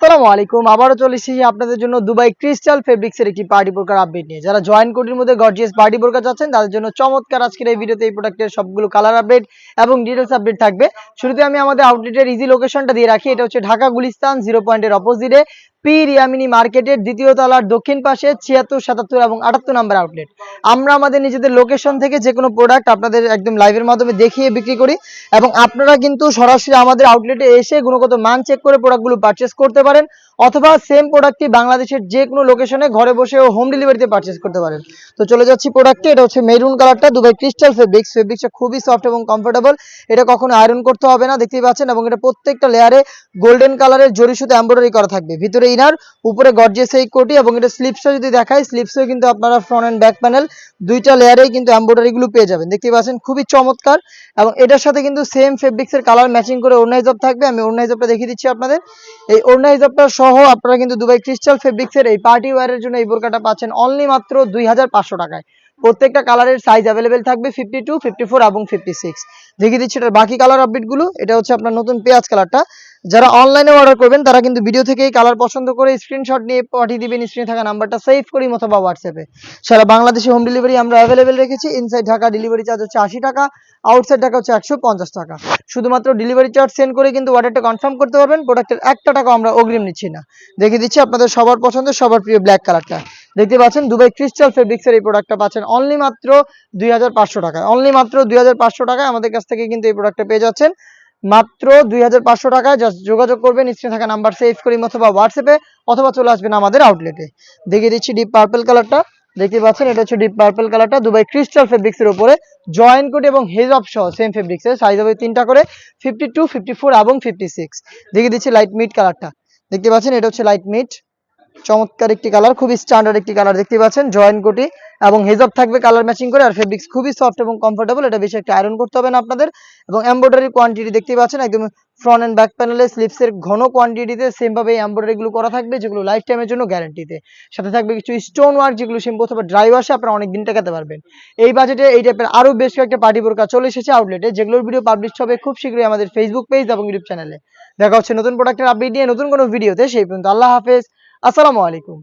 আসসালামু আলাইকুম। আবারও চলে এসেছি আপনাদের জন্য দুবাই ক্রিস্টাল ফেব্রিক্সের একটি পার্টি বোরকার আপডেট নিয়ে। যারা জয়েন্ট কোটির মধ্যে গর্জিয়াস পার্টি বোরকা চাচ্ছেন তাদের জন্য চমৎকার আজকের এই ভিডিওতে এই প্রোডাক্টের সবগুলো কালার আপডেট এবং ডিটেলস আপডেট থাকবে। শুরুতে আমি আমাদের আউটলেটের ইজি লোকেশনটা দিয়ে রাখি। এটা হচ্ছে ঢাকা গুলিস্তান 0 পয়েন্টের অপোজিটে পি রিয়ামিনি মার্কেটের দ্বিতীয় তলার দক্ষিণ পাশে 76, 77 এবং 78 নাম্বার আউটলেট। আমরা আমাদের নিজেদের লোকেশন থেকে যে কোনো প্রোডাক্ট আপনাদের একদম লাইভের মাধ্যমে দেখিয়ে বিক্রি করি এবং আপনারা কিন্তু সরাসরি আমাদের আউটলেটে এসে গুণগত মান চেক করে প্রোডাক্টগুলো পারচেস করতে পারেন, অথবা সেম প্রোডাক্টটি বাংলাদেশের যে কোনো লোকেশনে ঘরে বসে হোম ডেলিভারিতে পারচেস করতে পারেন। তো চলে যাচ্ছি প্রোডাক্টে। এটা হচ্ছে মেরুন কালারটা, দুবাই ক্রিস্টাল ফেব্রিক্সটা খুবই সফট এবং কমফোর্টেবল। এটা কখনো আয়রন করতে হবে না, দেখতেই পাচ্ছেন। এবং এটা প্রত্যেকটা লেয়ারে গোল্ডেন কালারের জরি সুতো এমব্রয়ডারি করা থাকবে। ভিতরে ইনার, উপরে গর্জিয়াস এই কোটি। এবং এটা স্লিপসটা যদি দেখাই, স্লিপসেও কিন্তু আপনারা ফ্রন্ট এন্ড ব্যাক প্যানেল দুইটা লেয়ারেই কিন্তু এমব্রয়ডারি গুলো পেয়ে যাবেন, দেখতেই পাচ্ছেন। খুবই চমৎকার। এবং এটার সাথে কিন্তু সেম ফেব্রিক্সের কালার ম্যাচিং করে ওড়না হিজাব থাকবে। আমি ওড়না হিজাবটা দেখিয়ে দিচ্ছি আপনাদের। এই ওড়না হিজাবটা সহ আপনারা কিন্তু দুবাই ক্রিস্টাল ফেব্রিক্সের এই পার্টি ওয়্যারের জন্য এই বোরকাটা পাচ্ছেন অনলি মাত্র 2500 টাকায়। প্রত্যেকটা কালারের সাইজ অ্যাভেলেবেল থাকবে 52, 54 এবং 56। দেখিয়ে দিচ্ছি এটার বাকি কালার আপডেট গুলো। এটা হচ্ছে আপনার নতুন পেঁয়াজ কালারটা। যারা অনলাইনে অর্ডার করবেন তারা কিন্তু ভিডিও থেকে এই কালার পছন্দ করে স্ক্রিনশট নিয়ে পাঠিয়ে দিবেন স্ক্রিনে থাকা নাম্বারটা সেভ করি অথবা হোয়াটসঅ্যাপে। সারা বাংলাদেশে হোম ডেলিভারি আমরা অ্যাভেলেবেল রেখেছি। ইনসাইড ঢাকা ডেলিভারি চার্জ হচ্ছে 80 টাকা, আউটসাইড ঢাকা হচ্ছে 150 টাকা। শুধুমাত্র ডেলিভারি চার্জ সেন্ড করে কিন্তু অর্ডারটা কনফার্ম করতে পারবেন। প্রোডাক্টের একটা টাকা আমরা অগ্রিম নিচ্ছি না। দেখিয়ে দিচ্ছি আপনাদের সবার পছন্দের সবার প্রিয় ব্ল্যাক কালারটা। দেখতে পাচ্ছেন দুবাই ক্রিস্টাল ফেব্রিক্সের এই প্রোডাক্টটা পাচ্ছেন অনলি মাত্র 2500 টাকায়। অনলি মাত্র 2500 টাকায় আমাদের কাছ থেকে কিন্তু এই প্রোডাক্টটা পেয়ে যাচ্ছেন মাত্র 2500 টাকায়। জাস্ট যোগাযোগ করবেন স্ক্রিনে থাকা নাম্বার সেভ করি অথবা হোয়াটসঅ্যাপে, অথবা চলে আসবেন আমাদের আউটলেটে। দেখিয়ে দিচ্ছি ডিপ পার্পল কালারটা। দেখতে পাচ্ছেন এটা হচ্ছে ডিপ পার্পল কালারটা, দুবাই ক্রিস্টাল ফেব্রিক্সের উপরে জয়েন্ট কোট এবং হেজাব সহ সেম ফেব্রিক্সের। সাইজ হবে 3টা করে, 52, 54 এবং 56। দেখিয়ে দিচ্ছি লাইট মিড কালারটা। দেখতে পাচ্ছেন এটা হচ্ছে লাইট মিড, চমৎকার একটি কালার, খুবই স্ট্যান্ডার্ড একটি কালার। দেখতে পাচ্ছেন জয়েন্ট কোটি এবং হেজাব থাকবে কালার ম্যাচিং করে। আর ফেব্রিক্স খুবই সফট এবং কমফোর্টেবল। এটা বেশি একটা আয়রন করতে হবে না আপনাদের। এবং এমব্রয়ডারি কোয়ান্টিটি দেখতে পাচ্ছেন একদম ফ্রন্ট এন্ড ব্যাক প্যানেলে স্লিপসের ঘন কোয়ান্টিটিতে সেম ভাবে এমব্রয়ডারি গুলো করা থাকবে, যেগুলো লাইফ টাইমের জন্য গ্যারান্টিতে। সাথে থাকবে কিছু স্টোন ওয়ার্ক, যেগুলো শ্যাম্পু অথবা ড্রাই ওয়াশে আপনারা অনেক দিন টেকাতে পারবেন। এই বাজেটে এই টাইপের আরো বেশ কয়েকটা পার্টি বোরকা চলে এসেছে আউটলেটে, যেগুলোর ভিডিও পাবলিশ হবে খুব শীঘ্রই আমাদের ফেসবুক পেজ এবং ইউটিউব চ্যানেলে। দেখা হচ্ছে নতুন প্রোডাক্টের আপডেট নিয়ে নতুন কোনো ভিডিওতে। সেই পর্যন্ত আল্লাহ হাফেজ, আসসালামু আলাইকুম।